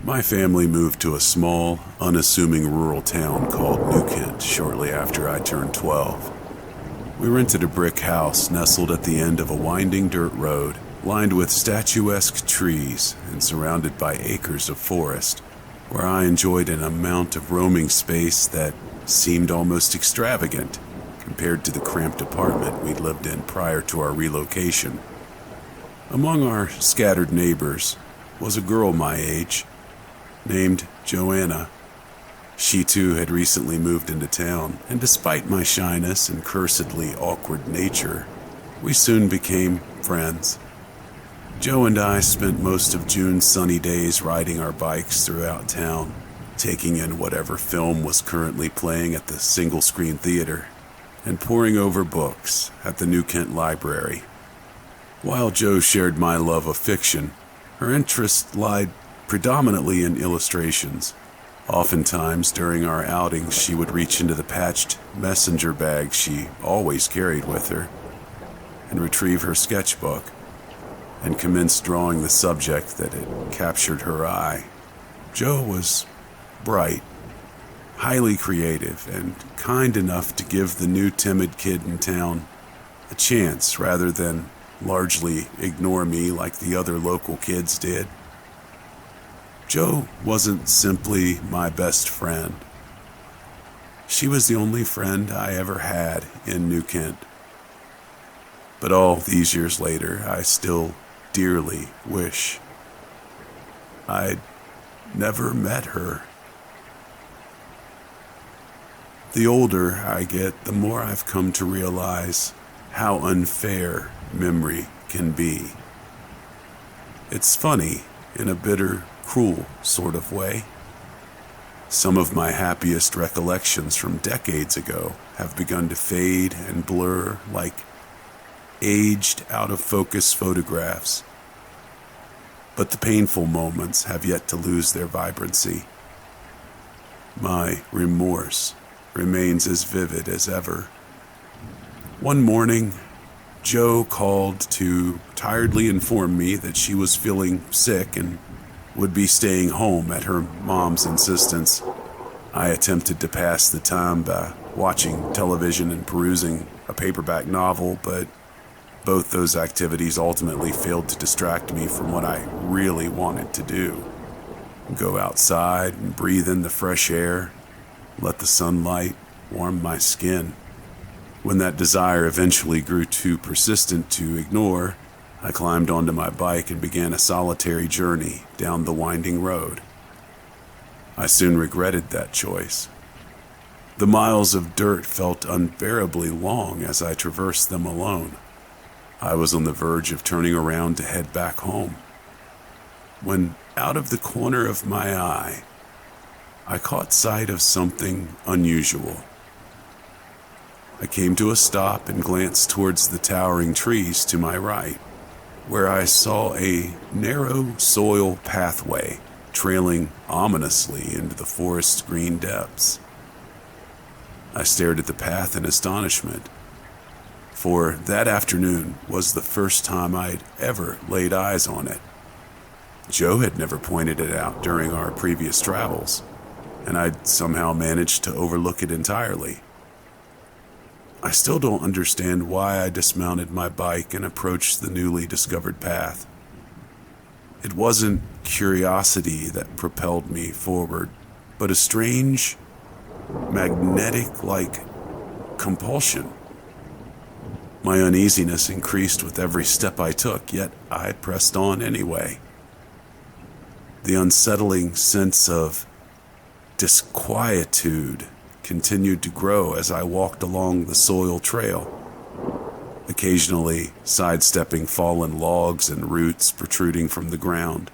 My family moved to a small, unassuming rural town called New Kent shortly after I turned 12. We rented a brick house nestled at the end of a winding dirt road, lined with statuesque trees and surrounded by acres of forest, where I enjoyed an amount of roaming space that seemed almost extravagant compared to the cramped apartment we'd lived in prior to our relocation. Among our scattered neighbors was a girl my age, named Joanna. She too had recently moved into town, and despite my shyness and cursedly awkward nature, we soon became friends. Jo and I spent most of June's sunny days riding our bikes throughout town, taking in whatever film was currently playing at the single-screen theater, and poring over books at the New Kent Library. While Jo shared my love of fiction, her interest lied predominantly in illustrations. Oftentimes, during our outings, she would reach into the patched messenger bag she always carried with her and retrieve her sketchbook and commence drawing the subject that had captured her eye. Jo was bright, highly creative, and kind enough to give the new timid kid in town a chance rather than largely ignore me like the other local kids did. Jo wasn't simply my best friend. She was the only friend I ever had in New Kent. But all these years later, I still dearly wish I'd never met her. The older I get, the more I've come to realize how unfair memory can be. It's funny in a bitter, cruel sort of way. Some of my happiest recollections from decades ago have begun to fade and blur like aged, out-of-focus photographs. But the painful moments have yet to lose their vibrancy. My remorse remains as vivid as ever. One morning, Jo called to tiredly inform me that she was feeling sick and would be staying home at her mom's insistence. I attempted to pass the time by watching television and perusing a paperback novel, but both those activities ultimately failed to distract me from what I really wanted to do. Go outside and breathe in the fresh air, let the sunlight warm my skin. When that desire eventually grew too persistent to ignore, I climbed onto my bike and began a solitary journey down the winding road. I soon regretted that choice. The miles of dirt felt unbearably long as I traversed them alone. I was on the verge of turning around to head back home, when out of the corner of my eye, I caught sight of something unusual. I came to a stop and glanced towards the towering trees to my right, where I saw a narrow soil pathway trailing ominously into the forest's green depths. I stared at the path in astonishment, for that afternoon was the first time I'd ever laid eyes on it. Jo had never pointed it out during our previous travels, and I'd somehow managed to overlook it entirely. I still don't understand why I dismounted my bike and approached the newly discovered path. It wasn't curiosity that propelled me forward, but a strange, magnetic-like compulsion. My uneasiness increased with every step I took, yet I pressed on anyway. The unsettling sense of disquietude continued to grow as I walked along the soil trail, occasionally sidestepping fallen logs and roots protruding from the ground.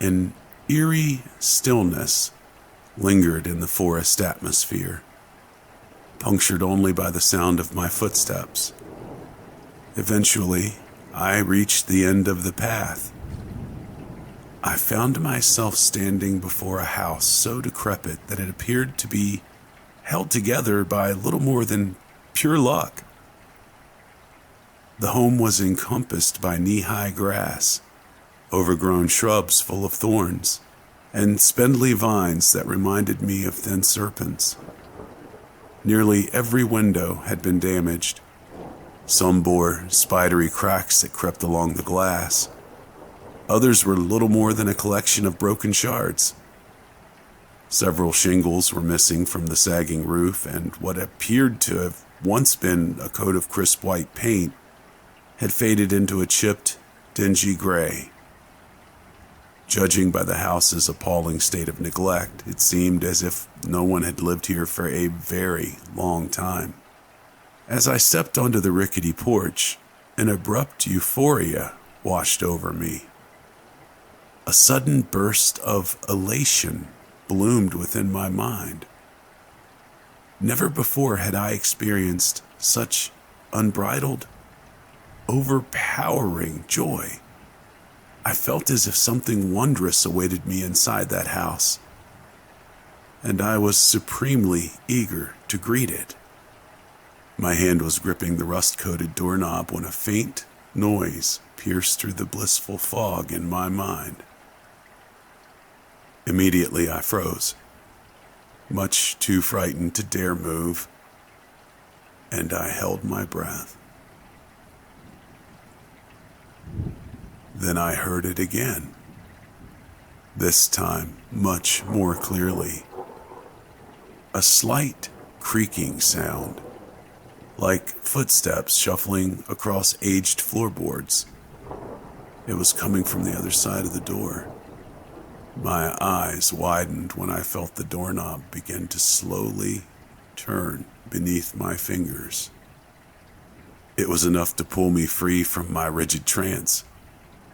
An eerie stillness lingered in the forest atmosphere, punctured only by the sound of my footsteps. Eventually, I reached the end of the path. I found myself standing before a house so decrepit that it appeared to be held together by little more than pure luck. The home was encompassed by knee-high grass, overgrown shrubs full of thorns, and spindly vines that reminded me of thin serpents. Nearly every window had been damaged. Some bore spidery cracks that crept along the glass. Others were little more than a collection of broken shards. Several shingles were missing from the sagging roof, and what appeared to have once been a coat of crisp white paint had faded into a chipped, dingy gray. Judging by the house's appalling state of neglect, it seemed as if no one had lived here for a very long time. As I stepped onto the rickety porch, an abrupt euphoria washed over me. A sudden burst of elation bloomed within my mind. Never before had I experienced such unbridled, overpowering joy. I felt as if something wondrous awaited me inside that house, and I was supremely eager to greet it. My hand was gripping the rust-coated doorknob when a faint noise pierced through the blissful fog in my mind. Immediately I froze, much too frightened to dare move, and I held my breath. Then I heard it again, this time much more clearly. A slight creaking sound, like footsteps shuffling across aged floorboards. It was coming from the other side of the door. My eyes widened when I felt the doorknob begin to slowly turn beneath my fingers. It was enough to pull me free from my rigid trance.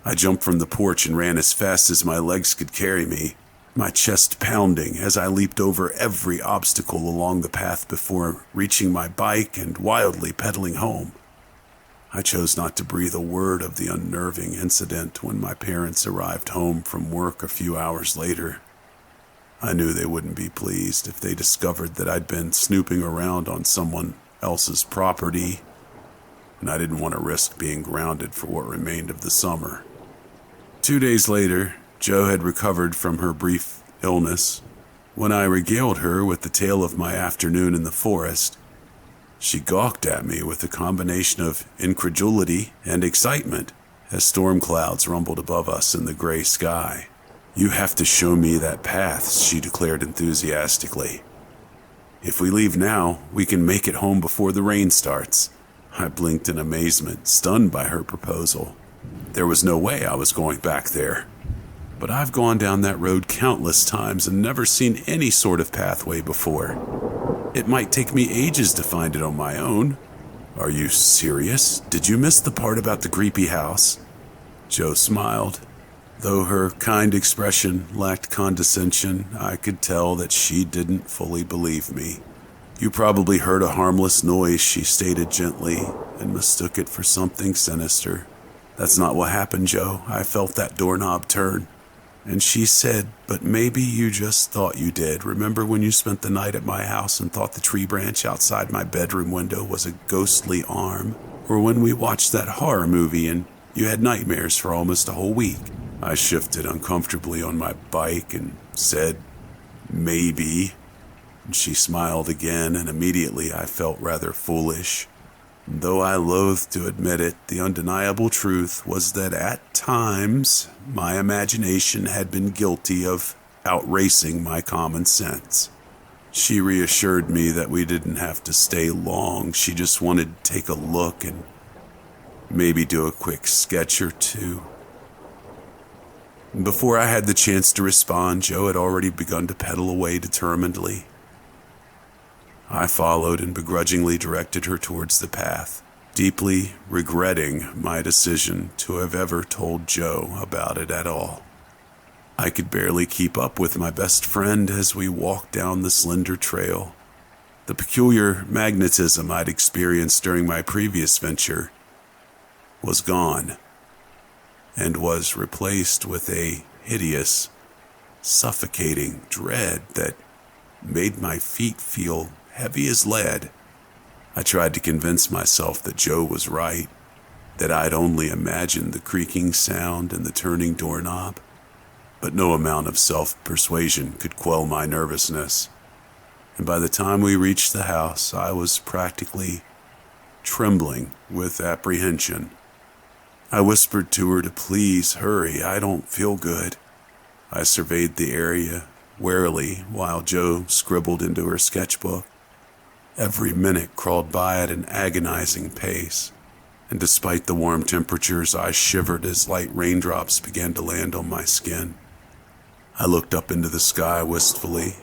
I jumped from the porch and ran as fast as my legs could carry me, my chest pounding as I leaped over every obstacle along the path before reaching my bike and wildly pedaling home. I chose not to breathe a word of the unnerving incident when my parents arrived home from work a few hours later. I knew they wouldn't be pleased if they discovered that I'd been snooping around on someone else's property, and I didn't want to risk being grounded for what remained of the summer. 2 days later, Jo had recovered from her brief illness. When I regaled her with the tale of my afternoon in the forest, she gawked at me with a combination of incredulity and excitement as storm clouds rumbled above us in the gray sky. "You have to show me that path," she declared enthusiastically. "If we leave now, we can make it home before the rain starts." I blinked in amazement, stunned by her proposal. There was no way I was going back there. But I've gone down that road countless times and never seen any sort of pathway before. It might take me ages to find it on my own. "Are you serious? Did you miss the part about the creepy house?" Jo smiled. Though her kind expression lacked condescension, I could tell that she didn't fully believe me. "You probably heard a harmless noise," she stated gently, "and mistook it for something sinister. That's not what happened, Jo. I felt that doorknob turn." And she said, "But maybe you just thought you did. Remember when you spent the night at my house and thought the tree branch outside my bedroom window was a ghostly arm? Or when we watched that horror movie and you had nightmares for almost a whole week?" I shifted uncomfortably on my bike and said, "Maybe." And she smiled again, and immediately I felt rather foolish. Though I loathed to admit it, the undeniable truth was that at times my imagination had been guilty of outracing my common sense. She reassured me that we didn't have to stay long. She just wanted to take a look and maybe do a quick sketch or two. Before I had the chance to respond, Jo had already begun to pedal away determinedly. I followed and begrudgingly directed her towards the path, deeply regretting my decision to have ever told Jo about it at all. I could barely keep up with my best friend as we walked down the slender trail. The peculiar magnetism I'd experienced during my previous venture was gone, and was replaced with a hideous, suffocating dread that made my feet feel heavy as lead. I tried to convince myself that Jo was right, that I'd only imagined the creaking sound and the turning doorknob. but no amount of self-persuasion could quell my nervousness. And by the time we reached the house, I was practically trembling with apprehension. I whispered to her to please hurry, I don't feel good. I surveyed the area warily while Jo scribbled into her sketchbook. Every minute crawled by at an agonizing pace, and despite the warm temperatures, I shivered as light raindrops began to land on my skin. I looked up into the sky wistfully,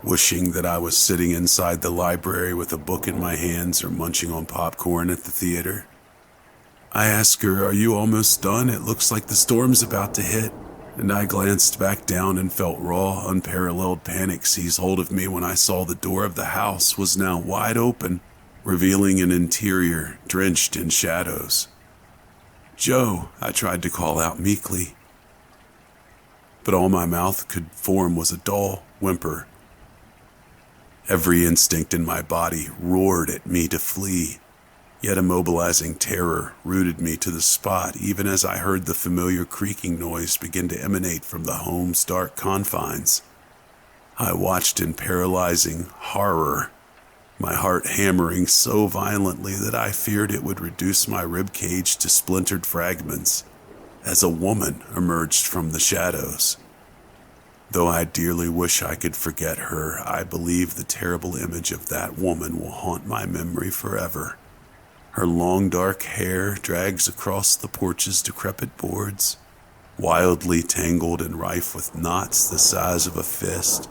wishing that I was sitting inside the library with a book in my hands or munching on popcorn at the theater. I asked her, "Are you almost done? It looks like the storm's about to hit." And I glanced back down and felt raw, unparalleled panic seize hold of me when I saw the door of the house was now wide open, revealing an interior drenched in shadows. "Jo," I tried to call out meekly, but all my mouth could form was a dull whimper. Every instinct in my body roared at me to flee, yet immobilizing terror rooted me to the spot even as I heard the familiar creaking noise begin to emanate from the home's dark confines. I watched in paralyzing horror, my heart hammering so violently that I feared it would reduce my ribcage to splintered fragments as a woman emerged from the shadows. Though I dearly wish I could forget her, I believe the terrible image of that woman will haunt my memory forever. Her long dark hair drags across the porch's decrepit boards, wildly tangled and rife with knots the size of a fist.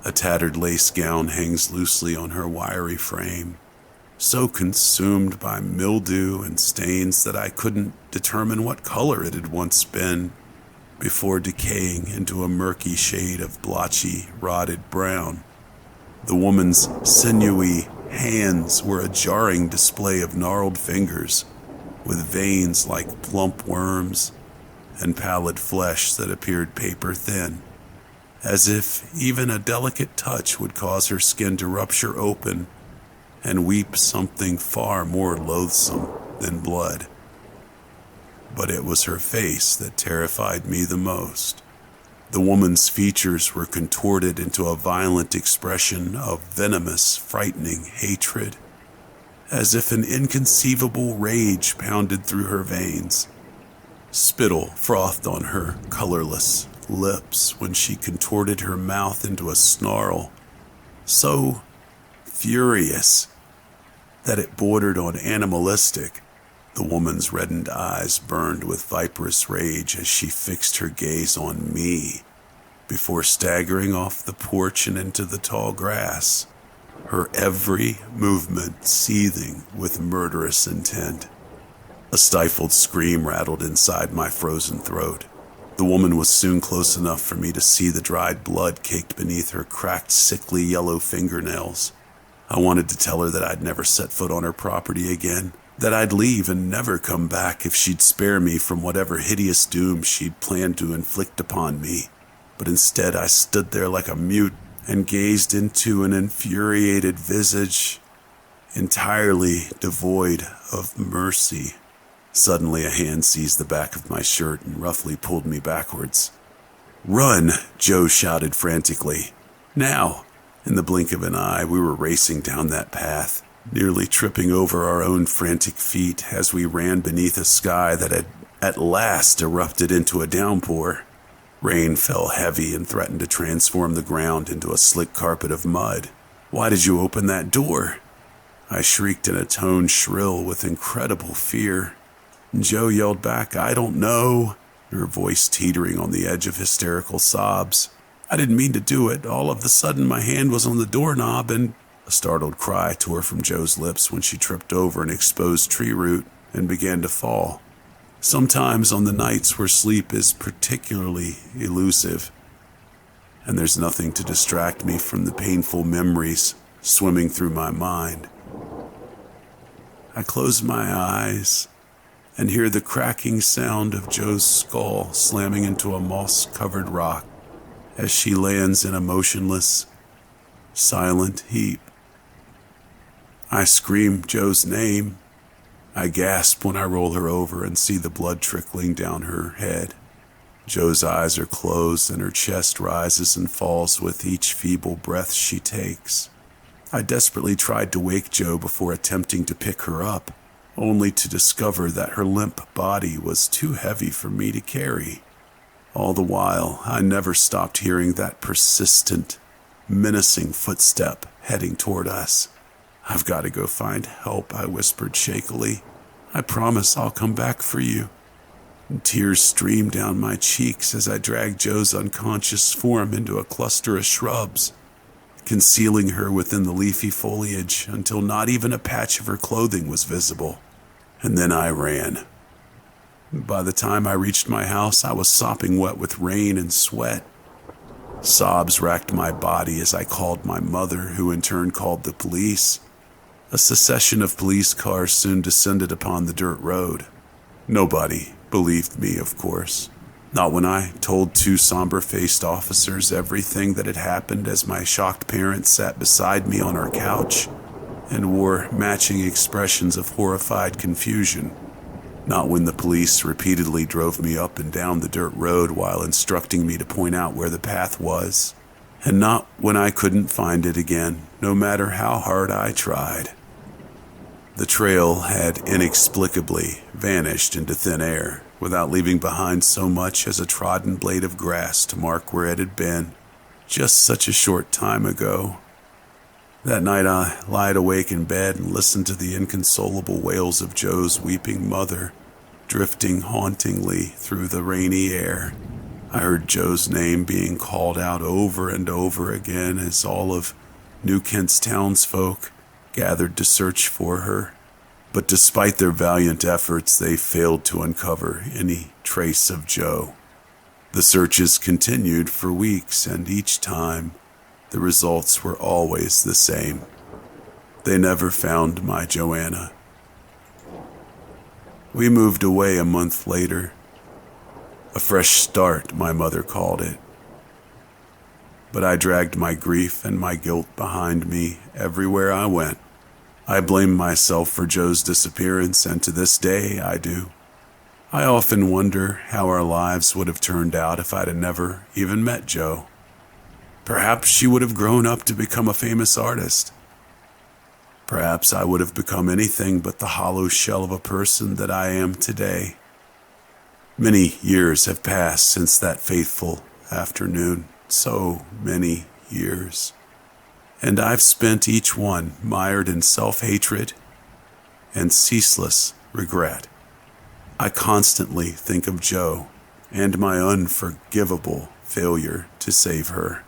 A tattered lace gown hangs loosely on her wiry frame, so consumed by mildew and stains that I couldn't determine what color it had once been before decaying into a murky shade of blotchy, rotted brown. The woman's sinewy hands were a jarring display of gnarled fingers, with veins like plump worms and pallid flesh that appeared paper thin, as if even a delicate touch would cause her skin to rupture open and weep something far more loathsome than blood. But it was her face that terrified me the most. The woman's features were contorted into a violent expression of venomous, frightening hatred, as if an inconceivable rage pounded through her veins. Spittle frothed on her colorless lips when she contorted her mouth into a snarl so furious that it bordered on animalistic. The woman's reddened eyes burned with viperous rage as she fixed her gaze on me before staggering off the porch and into the tall grass, her every movement seething with murderous intent. A stifled scream rattled inside my frozen throat. The woman was soon close enough for me to see the dried blood caked beneath her cracked, sickly yellow fingernails. I wanted to tell her that I'd never set foot on her property again, that I'd leave and never come back if she'd spare me from whatever hideous doom she'd planned to inflict upon me. But instead I stood there like a mute and gazed into an infuriated visage entirely devoid of mercy. Suddenly a hand seized the back of my shirt and roughly pulled me backwards. "Run!" Jo shouted frantically. "Now!" In the blink of an eye, we were racing down that path, nearly tripping over our own frantic feet as we ran beneath a sky that had at last erupted into a downpour. Rain fell heavy and threatened to transform the ground into a slick carpet of mud. "Why did you open that door?" I shrieked in a tone shrill with incredible fear. Jo yelled back, "I don't know," her voice teetering on the edge of hysterical sobs. "I didn't mean to do it. All of a sudden my hand was on the doorknob and—" A startled cry tore from Jo's lips when she tripped over an exposed tree root and began to fall. Sometimes on the nights where sleep is particularly elusive, and there's nothing to distract me from the painful memories swimming through my mind. I close my eyes and hear the cracking sound of Jo's skull slamming into a moss-covered rock as she lands in a motionless, silent heap. I scream Jo's name. I gasp when I roll her over and see the blood trickling down her head. Jo's eyes are closed and her chest rises and falls with each feeble breath she takes. I desperately tried to wake Jo before attempting to pick her up, only to discover that her limp body was too heavy for me to carry. All the while, I never stopped hearing that persistent, menacing footstep heading toward us. "I've got to go find help," I whispered shakily. "I promise I'll come back for you." And tears streamed down my cheeks as I dragged Jo's unconscious form into a cluster of shrubs, concealing her within the leafy foliage until not even a patch of her clothing was visible. And then I ran. By the time I reached my house, I was sopping wet with rain and sweat. Sobs racked my body as I called my mother, who in turn called the police. A succession of police cars soon descended upon the dirt road. Nobody believed me, of course. Not when I told two somber-faced officers everything that had happened as my shocked parents sat beside me on our couch and wore matching expressions of horrified confusion. Not when the police repeatedly drove me up and down the dirt road while instructing me to point out where the path was. And not when I couldn't find it again, no matter how hard I tried. The trail had inexplicably vanished into thin air, without leaving behind so much as a trodden blade of grass to mark where it had been, just such a short time ago. That night I lied awake in bed and listened to the inconsolable wails of Jo's weeping mother, drifting hauntingly through the rainy air. I heard Jo's name being called out over and over again as all of New Kent's townsfolk gathered to search for her. But despite their valiant efforts, they failed to uncover any trace of Jo. The searches continued for weeks, and each time, the results were always the same. They never found my Joanna. We moved away a month later. A fresh start, my mother called it. But I dragged my grief and my guilt behind me everywhere I went. I blame myself for Jo's disappearance, and to this day I do. I often wonder how our lives would have turned out if I'd have never even met Jo. Perhaps she would have grown up to become a famous artist. Perhaps I would have become anything but the hollow shell of a person that I am today. Many years have passed since that fateful afternoon, so many years. And I've spent each one mired in self-hatred and ceaseless regret. I constantly think of Jo and my unforgivable failure to save her.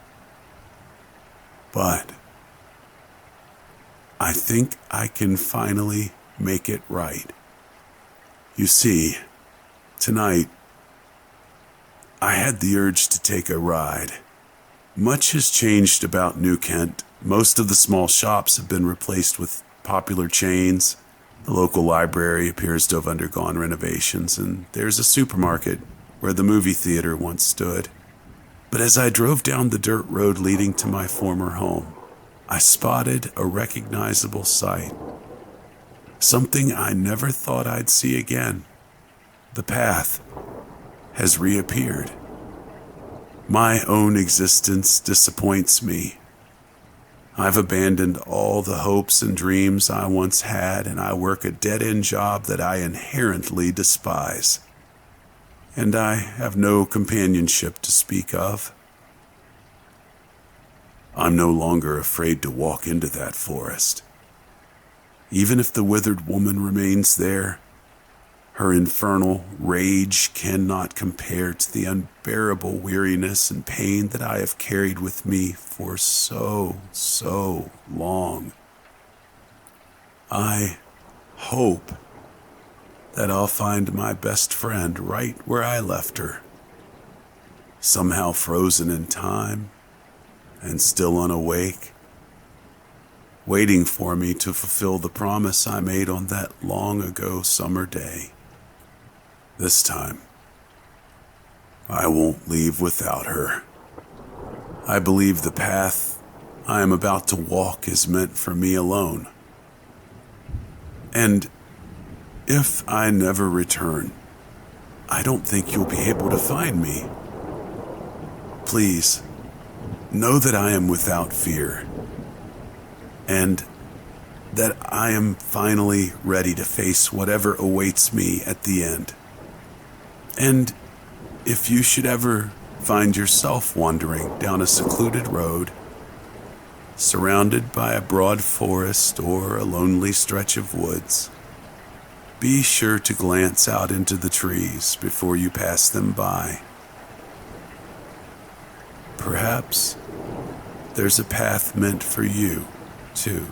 But I think I can finally make it right. You see, tonight, I had the urge to take a ride. Much has changed about New Kent. Most of the small shops have been replaced with popular chains. The local library appears to have undergone renovations, and there's a supermarket where the movie theater once stood. But as I drove down the dirt road leading to my former home, I spotted a recognizable sight. Something I never thought I'd see again. The path has reappeared. My own existence disappoints me. I've abandoned all the hopes and dreams I once had, and I work a dead-end job that I inherently despise. And I have no companionship to speak of. I'm no longer afraid to walk into that forest. Even if the withered woman remains there, her infernal rage cannot compare to the unbearable weariness and pain that I have carried with me for so long. I hope that I'll find my best friend right where I left her, somehow frozen in time and still unawake, waiting for me to fulfill the promise I made on that long ago summer day. This time, I won't leave without her. I believe the path I am about to walk is meant for me alone. And if I never return, I don't think you'll be able to find me. Please, know that I am without fear, and that I am finally ready to face whatever awaits me at the end. And if you should ever find yourself wandering down a secluded road, surrounded by a broad forest or a lonely stretch of woods, be sure to glance out into the trees before you pass them by. Perhaps there's a path meant for you, too.